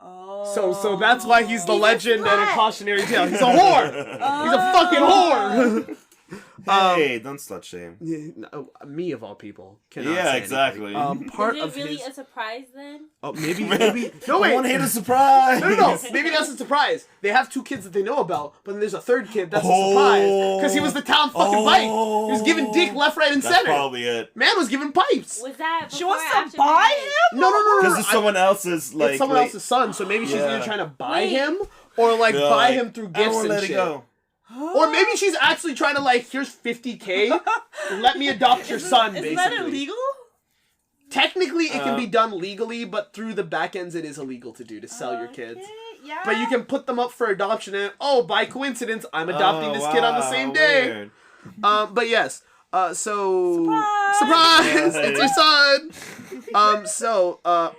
Oh. So that's why he's the He's a legend and a slut. cautionary tale. He's a whore. He's a fucking whore. Hey, don't slut shame. No, me of all people cannot Yeah, say exactly. anything. Part Is of it really his a surprise then? oh maybe no wait One hit a surprise. No, maybe that's a surprise. They have 2 kids that they know about, but then there's a 3rd kid that's a surprise because he was the town fucking bike. He was giving dick left, right, and That's center. probably it. Man was giving pipes. Was that She before wants or to after buy marriage? him? No. Because it's someone else's like. It's someone like, else's son, so maybe she's Yeah. either trying to buy Wait. him or like Yeah, buy like, him through I gifts won't and let shit. it go. Or maybe she's actually trying to like, here's 50K, let me adopt your son. Isn't basically, that illegal? Technically, it can be done legally, but through the back ends, it is illegal to do to sell your kids. Okay, yeah. But you can put them up for adoption, and by coincidence, I'm adopting Oh, this kid on the wow, same day. weird. But yes, Surprise! It's your son!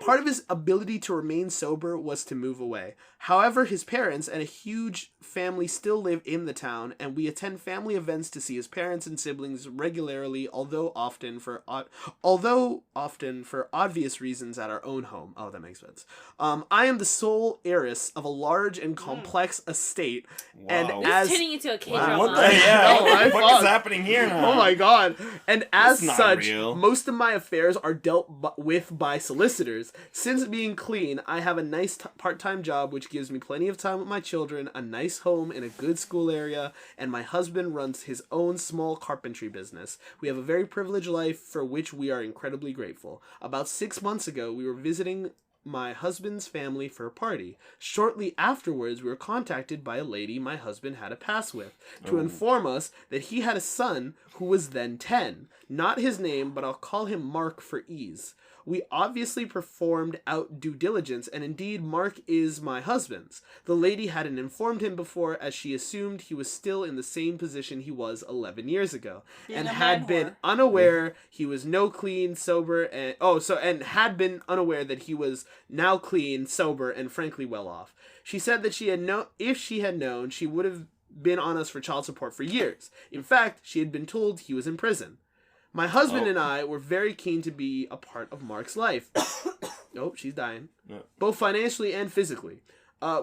Part of his ability to remain sober was to move away. However, his parents and a huge family still live in the town, and we attend family events to see his parents and siblings regularly, although often for obvious reasons at our own home. Oh, that makes sense. I am the sole heiress of a large and complex estate, and as turning into a Wow, K-drama. what the hell? my What fault. is happening here now? Oh my god. And as That's not such, real. most of my affairs are dealt with by solicitors. Since being clean, I have a nice part-time job which gives me plenty of time with my children, a nice home in a good school area, and my husband runs his own small carpentry business. We have a very privileged life for which we are incredibly grateful. About 6 months ago, we were visiting my husband's family for a party. Shortly afterwards, we were contacted by a lady my husband had a pass with to inform us that he had a son who was then 10. Not his name, but I'll call him Mark for ease. We obviously performed out due diligence, and indeed Mark is my husband's. The lady hadn't informed him before, as she assumed he was still in the same position he was 11 years ago, and had been unaware he was sober, and had been unaware that he was now clean, sober, and frankly well off. She said that if she had known, she would have been on us for child support for years. In fact, she had been told he was in prison. My husband and I were very keen to be a part of Mark's life. Nope, she's dying. Yeah. Both financially and physically.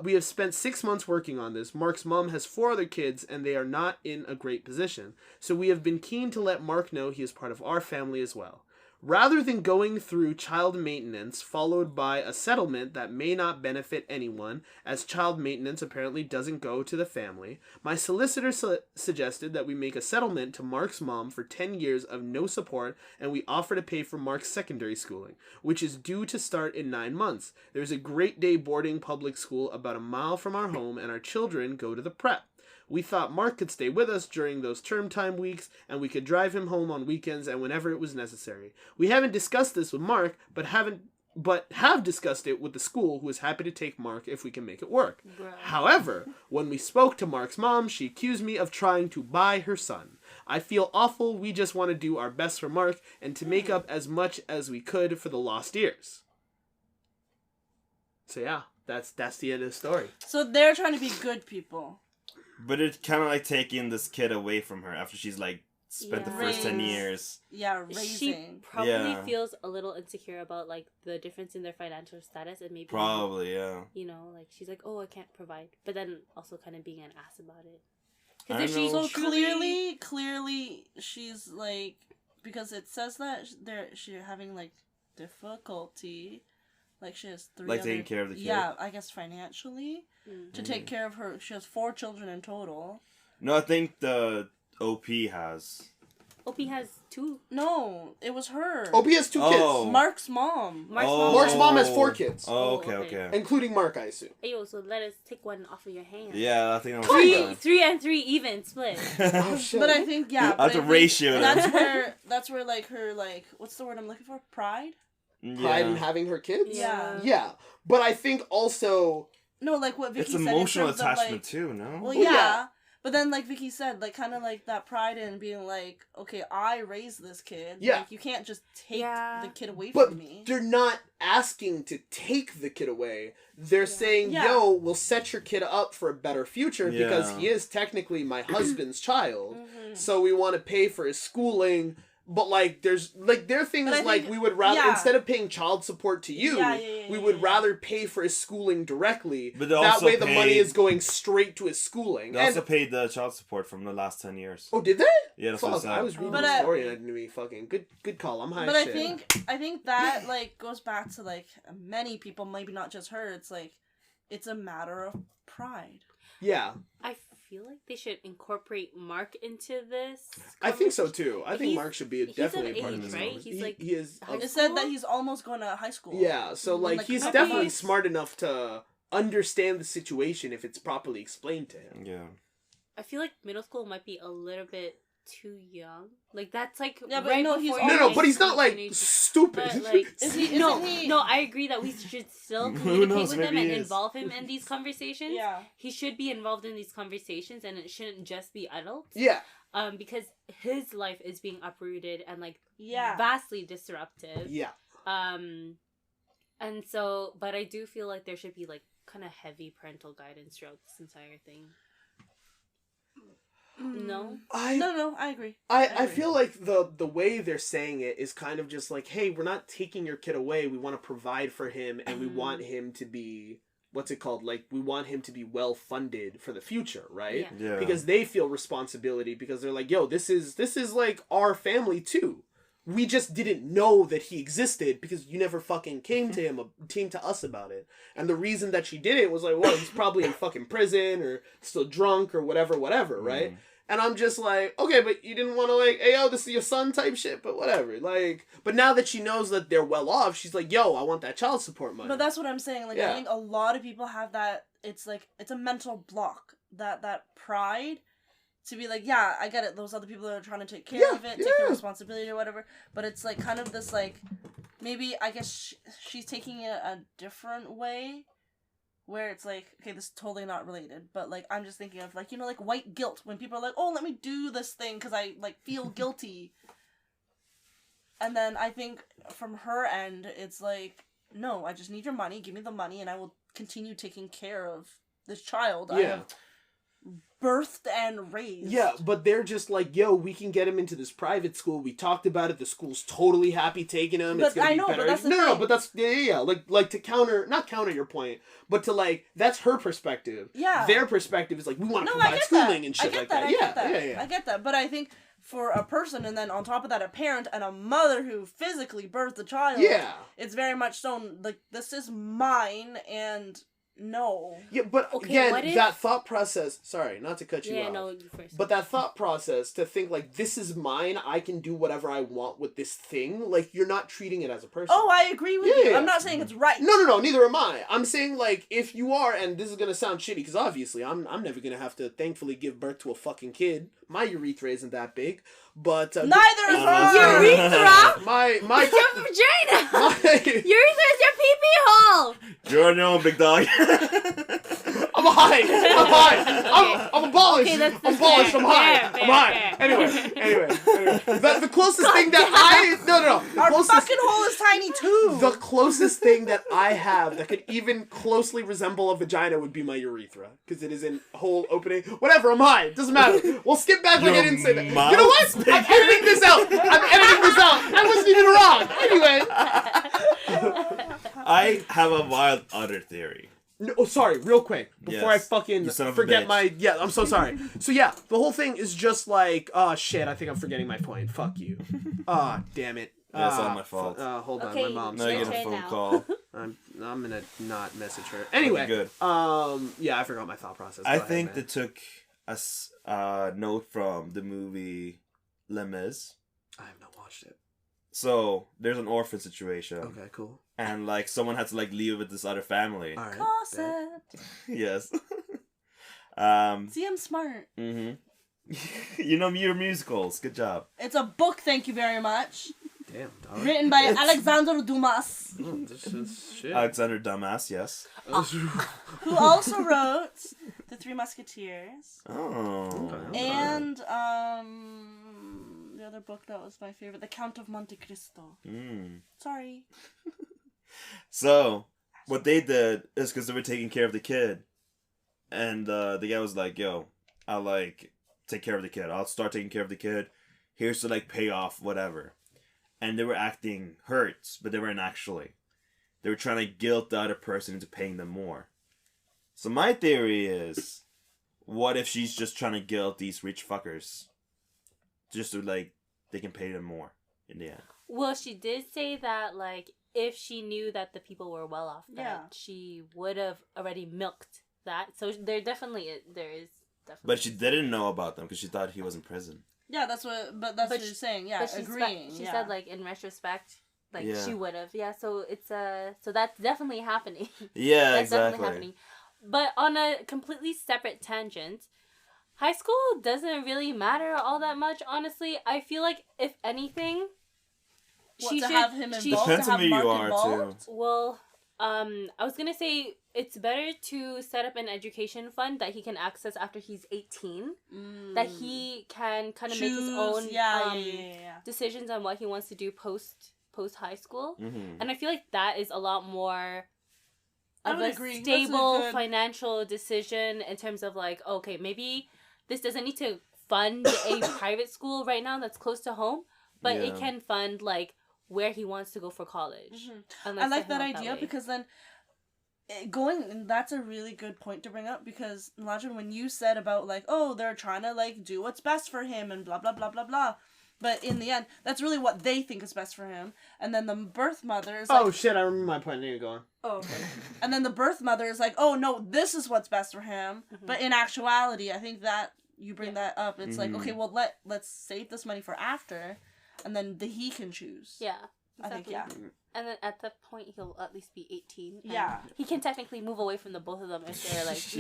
We have spent 6 months working on this. Mark's mom has 4 other kids, and they are not in a great position. So we have been keen to let Mark know he is part of our family as well. Rather than going through child maintenance followed by a settlement that may not benefit anyone, as child maintenance apparently doesn't go to the family, my solicitor suggested that we make a settlement to Mark's mom for 10 years of no support, and we offer to pay for Mark's secondary schooling, which is due to start in 9 months. There's a great day boarding public school about a mile from our home, and our children go to the prep. We thought Mark could stay with us during those term time weeks, and we could drive him home on weekends and whenever it was necessary. We haven't discussed this with Mark, but have discussed it with the school, who is happy to take Mark if we can make it work. Bro. However, when we spoke to Mark's mom, she accused me of trying to buy her son. I feel awful. We just want to do our best for Mark and to make up as much as we could for the lost years. So yeah, that's the end of the story. So they're trying to be good people. But it's kind of like taking this kid away from her after she's like spent the first 10 years. Yeah, raising. She probably feels a little insecure about like the difference in their financial status, and maybe probably, yeah. You know, like she's like, oh, I can't provide, but then also kind of being an ass about it. Because if she's so clearly, she's like, because it says that she's having like difficulty. Like she has 3 like taking care of the kid. Yeah, I guess financially to take care of her. She has 4 children in total. No, I think the OP has. OP has 2. No, it was her. OP has 2 kids. Mark's mom. Mark's mom has 4 kids. Oh, okay. Including Mark, I assume. Hey, yo, so let us take one off of your hand. Yeah, I think that was 3 and 3 even split. Oh, shit. But I think that's a ratio. That's where like her like what's the word I'm looking for? Pride in having her kids? Yeah. But I think also... No, like what Vicky said. It's emotional attachment like, too, no? Well, yeah. But then, like Vicky said, like, kind of like that pride in being like, okay, I raised this kid. Yeah. Like, you can't just take the kid away from me. They're not asking to take the kid away. They're saying, yo, we'll set your kid up for a better future because he is technically my husband's child. So we want to pay for his schooling. But, like, their thing is, like, we would rather, instead of paying child support to you, we would rather pay for his schooling directly. But that way the money is going straight to his schooling. They also paid the child support from the last 10 years. Oh, did they? Yeah, that's what I was reading the story and I didn't even fucking... Good call, I'm high But as shit. I think that, like, goes back to, like, many people, maybe not just her. It's, like, it's a matter of pride. Yeah. I feel like they should incorporate Mark into this. I think so too. I think Mark should be definitely a part of this. Right? He's like he is. It said that he's almost going to high school. Yeah, so like he's definitely smart enough to understand the situation if it's properly explained to him. Yeah. I feel like middle school might be a little bit too young. Like that's like but right no, no, but he's not like stupid. But, like, no, I agree that we should still communicate with him and involve him in these conversations. Yeah, he should be involved in these conversations, and it shouldn't just be adults. Yeah, because his life is being uprooted and like Yeah. vastly disruptive. Yeah. And so, but I do feel like there should be like kind of heavy parental guidance throughout this entire thing. No? No, I agree. I feel like the way they're saying it is kind of just like, hey, we're not taking your kid away. We want to provide for him, and we want him to be, what's it called? Like, we want him to be well funded for the future, right? Yeah. Because they feel responsibility because they're like, yo, this is like our family too. We just didn't know that he existed because you never fucking came to us about it. And the reason that she did it was like, well, he's probably in fucking prison or still drunk or whatever, right? And I'm just like, okay, but you didn't want to like, hey, yo, this is your son type shit, but whatever. Like, but now that she knows that they're well off, she's like, yo, I want that child support money. But that's what I'm saying. Like, I think a lot of people have that. It's like, it's a mental block. That pride to be like, yeah, I get it. Those other people are trying to take care of it, take the responsibility or whatever. But it's like kind of this like, maybe I guess she's taking it a different way. Where it's like, okay, this is totally not related, but like, I'm just thinking of like, you know, like white guilt. When people are like, oh, let me do this thing because I like feel guilty. And then I think from her end, it's like, no, I just need your money. Give me the money and I will continue taking care of this child I have birthed and raised. Yeah, but they're just like, yo, we can get him into this private school. We talked about it. The school's totally happy taking him. But it's gonna I be know, better. but that's the no, thing. but that's like to not counter your point, but to like that's her perspective. Yeah. Their perspective is like we want to I provide get schooling that. and shit I get like that. that. I get that. Yeah. I get that. But I think for a person and then on top of that a parent and a mother who physically birthed the child, it's very much so like this is mine and no. Yeah, but again, that thought process, sorry, not to cut you off. Yeah, no, you first. But that thought process to think like this is mine, I can do whatever I want with this thing, like you're not treating it as a person. Oh, I agree with you. I'm not saying it's right. No, neither am I. I'm saying like if you are, and this is gonna sound shitty because obviously I'm never gonna have to thankfully give birth to a fucking kid. My urethra isn't that big, but neither is mine. Urethra. My It's your vagina. my Urethra is your pee-pee hole. You're on your own, big dog. I'm high. I'm abolished. Okay, I'm abolished. I'm high. Fair, I'm high. fair. Anyway. The closest thing that I no. Our fucking hole is tiny too. The closest thing that I have that could even closely resemble a vagina would be my urethra because it is in whole opening. Whatever. I'm high. It doesn't matter. We'll skip back like I didn't say that. You know what? I'm editing this out. I wasn't even wrong. Anyway. I have a wild other theory. No, sorry, real quick. Before I fucking You son of a forget bitch. my... Yeah, I'm so sorry. So yeah, the whole thing is just like... Oh, shit, I think I'm forgetting my point. Fuck you. Ah, damn it. That's all my fault. Hold on, Okay, my mom's... Now you get a Nejay phone now. call. I'm gonna not message her. Anyway, Good. yeah, I forgot my thought process. Go I ahead, think man. they took a note from the movie Les Mis. I have not watched it. So there's an orphan situation. Okay, cool. And like someone had to like leave with this other family. All right. Concept. Yes. See, I'm smart. You know your musicals. Good job. It's a book, thank you very much. Damn, dog. Written by Alexandre Dumas, Oh, this is shit. Alexander Dumbass, yes. who also wrote The Three Musketeers. Oh. And the other book that was my favorite, The Count of Monte Cristo. Sorry. So, what they did is because they were taking care of the kid. And the guy was like, yo, I'll like take care of the kid. I'll start taking care of the kid. Here's to like pay off whatever. And they were acting hurt, but they weren't actually. They were trying to guilt the other person into paying them more. So my theory is, what if she's just trying to guilt these rich fuckers? Just so like, they can pay them more in the end. Well, she did say that, like, if she knew that the people were well off, that she would have already milked that. So there is definitely. But she didn't know about them because she thought he was in prison. Yeah, that's what she's saying. Yeah, but agreeing. She said, like, in retrospect, like, Yeah. she would have. Yeah, so it's, so that's definitely happening. Yeah, That's exactly. definitely happening. But on a completely separate tangent, high school doesn't really matter all that much, honestly. I feel like, if anything, have him involved? Depends to on have who Mark you are, involved? too. Well, I was gonna say it's better to set up an education fund that he can access after he's 18, that he can kind of make his own decisions on what he wants to do post high school. And I feel like that is a lot more of a stable financial decision in terms of like, okay, maybe this doesn't need to fund a private school right now that's close to home, but it can fund like where he wants to go for college. I like that idea because then that's a really good point to bring up, because imagine when you said about like, oh, they're trying to like do what's best for him and blah blah blah blah blah, but in the end that's really what they think is best for him, and then the birth mother is like, oh shit, I remember my point. I need to go on. Oh, okay. And then the birth mother is like, oh no, this is what's best for him, but in actuality I think that you bring that up, it's like, okay, well let's save this money for after, and then he can choose. Exactly. I think and then at that point he'll at least be 18. Yeah. He can technically move away from the both of them if they're like if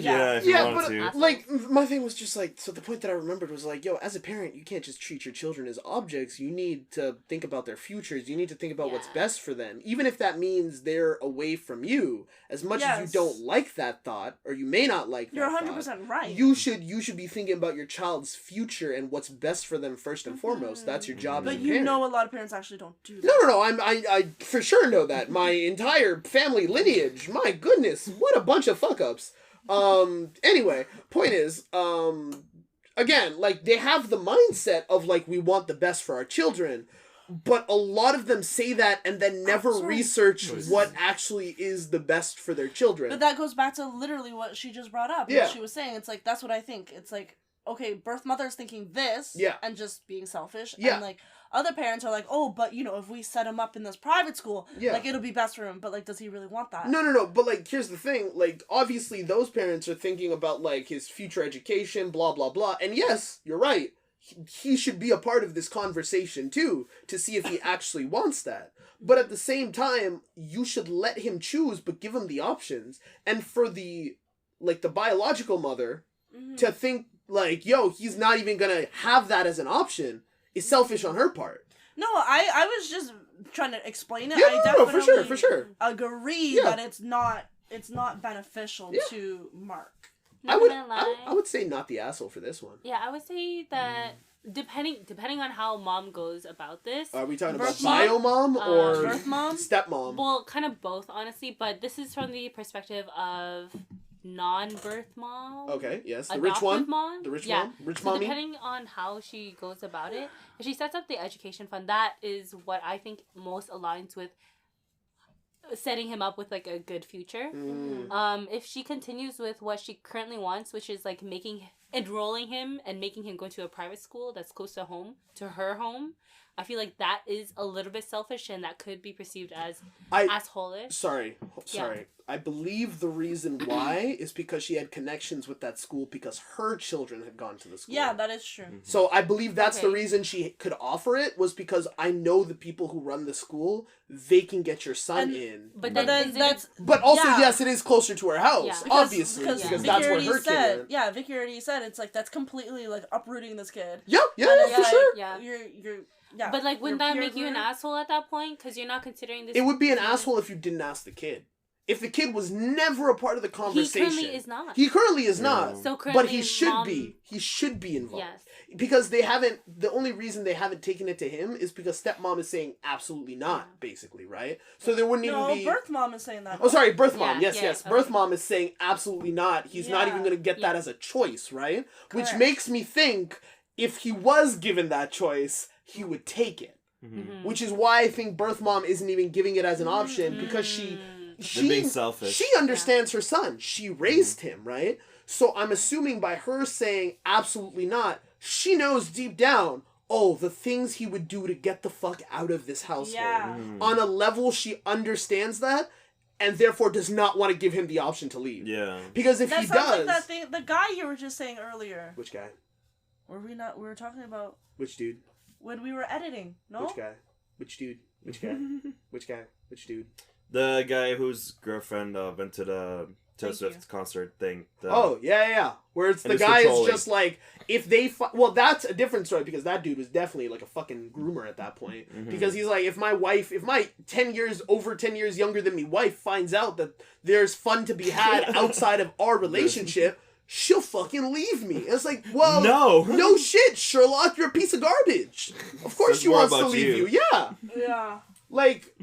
you want but to. like my thing was just like, so the point that I remembered was like, yo, as a parent you can't just treat your children as objects. You need to think about their futures. You need to think about what's best for them, even if that means they're away from you. As much as you don't like that thought, or you may not like that you're 100% right. You should be thinking about your child's future and what's best for them first and foremost. That's your job as a parent. But you know a lot of parents actually don't do that. No, I for sure know that. My entire family lineage, my goodness, what a bunch of fuck-ups. Anyway, point is, again, like, they have the mindset of, like, we want the best for our children, but a lot of them say that and then never research what actually is the best for their children. But that goes back to literally what she just brought up. What she was saying, it's like, that's what I think. It's like, okay, birth mother's thinking this, and just being selfish, and, like, other parents are like, oh, but, you know, if we set him up in this private school, like, it'll be best for him. But, like, does he really want that? No. But, like, here's the thing. Like, obviously, those parents are thinking about, like, his future education, blah, blah, blah. And yes, you're right. He should be a part of this conversation, too, to see if he actually wants that. But at the same time, you should let him choose, but give him the options. And for the biological mother to think, like, yo, he's not even gonna have that as an option is selfish on her part. No, I was just trying to explain it. Yeah, I definitely for sure. agree that it's not beneficial to Mark. I would say not the asshole for this one. Yeah, I would say that depending on how mom goes about this. Are we talking about bio mom or birth mom? Stepmom? Well, kind of both, honestly, but this is from the perspective of non-birth mom. Okay, yes. The rich one? Mom. The rich mom? Rich mommy? Depending on how she goes about it, if she sets up the education fund, that is what I think most aligns with setting him up with, like, a good future. If she continues with what she currently wants, which is, like, enrolling him and making him go to a private school that's close to her home, I feel like that is a little bit selfish, and that could be perceived as asshole-ish. Sorry. I believe the reason why is because she had connections with that school because her children had gone to the school. Yeah, that is true. So I believe that's the reason she could offer it, was because I know the people who run the school, they can get your son in. But then But also, yes, it is closer to her house, obviously, because Vicky that's where her kid went. Yeah, Vicky already said, it's like, that's completely, like, uprooting this kid. Yeah, for sure. Yeah. But, like, wouldn't that make you an asshole at that point? Because you're not considering this. It would be an asshole if you didn't ask the kid. If the kid was never a part of the conversation. He currently is not. So currently, but he should be. He should be involved. Yes. Because the only reason they haven't taken it to him is because stepmom is saying absolutely not, basically, right? So there wouldn't even be... No, birth mom is saying that. Oh, sorry, birth mom. Yes. Okay. Birth mom is saying absolutely not. He's not even going to get that as a choice, right? Correct. Which makes me think if he was given that choice, he would take it. Which is why I think birth mom isn't even giving it as an option, because she being selfish. She understands her son. She raised him, right? So I'm assuming by her saying absolutely not, she knows deep down, the things he would do to get the fuck out of this household. Yeah. On a level she understands that, and therefore does not want to give him the option to leave. Yeah. Because if he does... Like that thing, the guy you were just saying earlier. Which guy? We were talking about... Which dude? When we were editing, no? Which guy? Which dude? Which guy? Which guy? Which dude? The guy whose girlfriend went to the Taylor Swift concert thing. Yeah. Where it's the And it's guy is controlling. just like, if they... well, that's a different story, because that dude was definitely like a fucking groomer at that point. Mhm. Because he's like, if my 10 years younger than me wife finds out that there's fun to be had outside of our relationship, she'll fucking leave me. And it's like, well, no shit, Sherlock, you're a piece of garbage. Of course Says she more wants to about leave you. you. Yeah. Yeah. Like,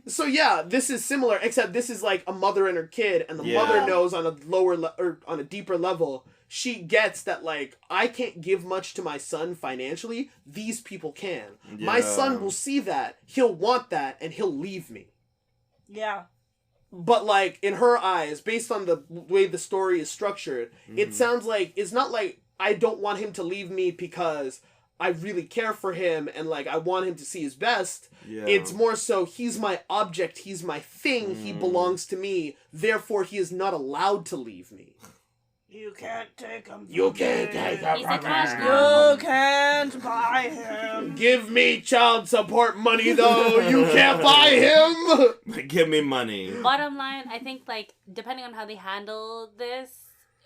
so yeah, this is similar, except this is like a mother and her kid, and the mother knows on a or on a deeper level, she gets that, like, I can't give much to my son financially, these people can. My son will see that, he'll want that, and he'll leave me. Yeah. But, like, in her eyes, based on the way the story is structured, it sounds like, it's not like, I don't want him to leave me because I really care for him and, like, I want him to see his best. Yeah. It's more so, he's my object, he's my thing, he belongs to me, therefore he is not allowed to leave me. You can't take him. You can't take him. He's a cash You can't buy him. Give me child support money, though. You can't buy him. Give me money. Bottom line, I think, like, depending on how they handle this,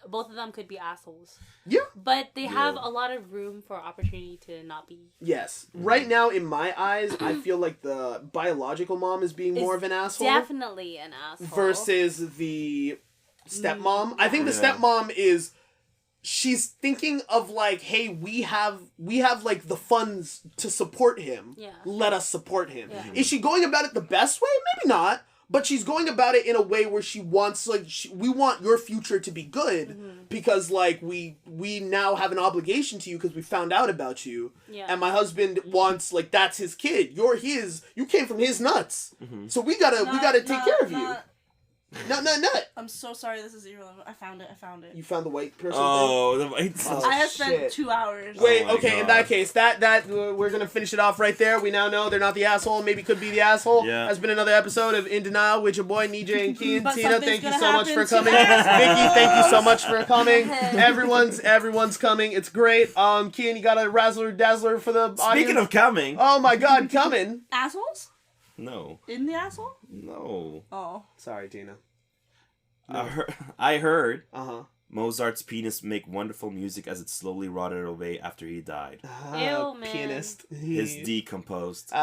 both of them could be assholes. Yeah. But they have a lot of room for opportunity to not be. Yes. Right now, in my eyes, I feel like the biological mom is being more of an asshole. Definitely an asshole. Versus the stepmom. I think the stepmom is... she's thinking of, like, hey, we have like the funds to support him. Yeah. Let us support him. Yeah. Is she going about it the best way? Maybe not. But she's going about it in a way where she wants, like, we want your future to be good because, like, we now have an obligation to you because we found out about you. Yeah. And my husband wants, like, that's his kid. You're his. You came from his nuts. So we gotta take care of you. Nut. I'm so sorry, this is irrelevant. I found it. You found the white person The white Oh, I have shit. spent 2 hours. Wait, Oh my okay, in God. that case, that we're gonna finish it off right there. We now know they're not the asshole, maybe could be the asshole. Yeah. Has been another episode of In Denial with your boy Nejay and Kiyan. But Tina, thank something's you gonna so much for happen coming. today. Vicky, thank you so much for coming. Everyone's coming. It's great. Kiyan, you got a razzler dazzler for the audience? Speaking of coming. Oh my God, coming. Assholes? No. In the asshole? No. Oh. Sorry, Tina. I heard Uh-huh. Mozart's penis make wonderful music as it slowly rotted away after he died. Ew, man. Pianist. His decomposed.